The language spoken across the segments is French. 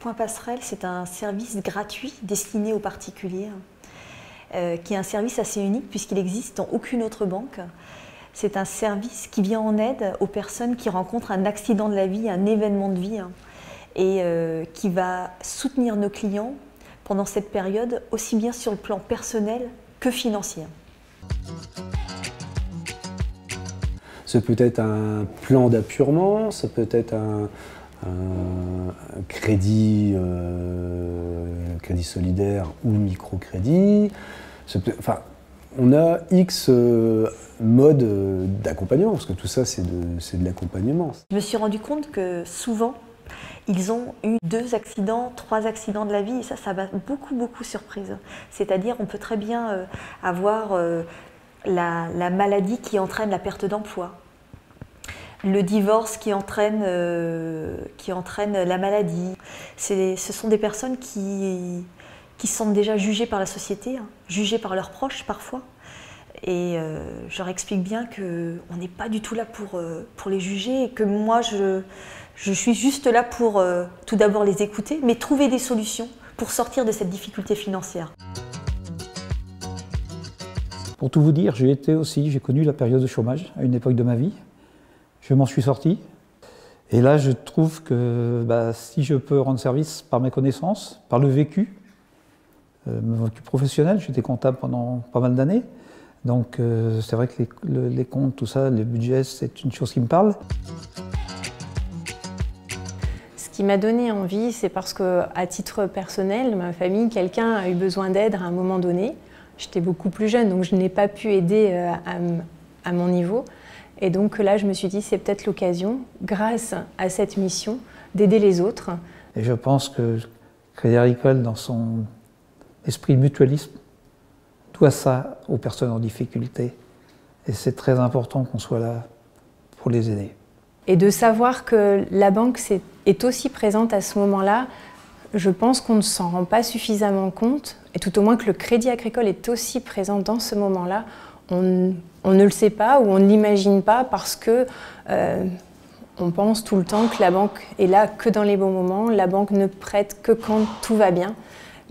Point Passerelle, c'est un service gratuit destiné aux particuliers, qui est un service assez unique puisqu'il existe dans aucune autre banque. C'est un service qui vient en aide aux personnes qui rencontrent un accident de la vie, un événement de vie, et qui va soutenir nos clients pendant cette période, aussi bien sur le plan personnel que financier. Ça peut être un plan d'appurement, ça peut être un crédit, crédit solidaire ou microcrédit. Enfin, on a X modes d'accompagnement, parce que tout ça c'est de l'accompagnement. Je me suis rendu compte que souvent, ils ont eu 2 accidents, 3 accidents de la vie, et ça m'a beaucoup surprise. C'est-à-dire, on peut très bien avoir la maladie qui entraîne la perte d'emploi, le divorce qui entraîne la maladie. Ce sont des personnes qui se sentent déjà jugées par la société, jugées par leurs proches parfois. Et je leur explique bien qu'on n'est pas du tout là pour les juger et que moi je suis juste là pour tout d'abord les écouter, mais trouver des solutions pour sortir de cette difficulté financière. Pour tout vous dire, j'ai connu la période de chômage à une époque de ma vie. Je m'en suis sorti. Et là, je trouve que si je peux rendre service par mes connaissances, par le vécu professionnel, j'étais comptable pendant pas mal d'années. Donc c'est vrai que les comptes, tout ça, le budget, c'est une chose qui me parle. Ce qui m'a donné envie, c'est parce qu'à titre personnel, ma famille, quelqu'un a eu besoin d'aide à un moment donné. J'étais beaucoup plus jeune, donc je n'ai pas pu aider à mon niveau. Et donc là, je me suis dit, c'est peut-être l'occasion, grâce à cette mission, d'aider les autres. Et je pense que Crédit Agricole, dans son esprit de mutualisme, doit ça aux personnes en difficulté. Et c'est très important qu'on soit là pour les aider. Et de savoir que la banque est aussi présente à ce moment-là, je pense qu'on ne s'en rend pas suffisamment compte, et tout au moins que le Crédit Agricole est aussi présent dans ce moment-là, on ne le sait pas ou on ne l'imagine pas parce que on pense tout le temps que la banque est là que dans les bons moments, la banque ne prête que quand tout va bien,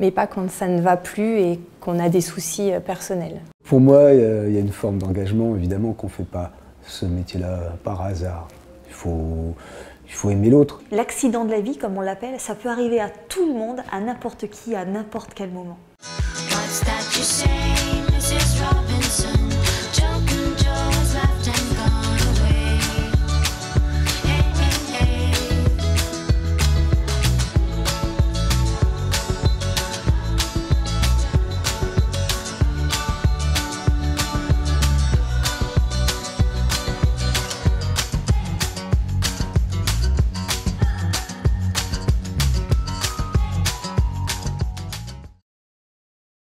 mais pas quand ça ne va plus et qu'on a des soucis personnels. Pour moi, il y a une forme d'engagement, évidemment, qu'on ne fait pas ce métier-là par hasard. Il faut aimer l'autre. L'accident de la vie, comme on l'appelle, ça peut arriver à tout le monde, à n'importe qui, à n'importe quel moment.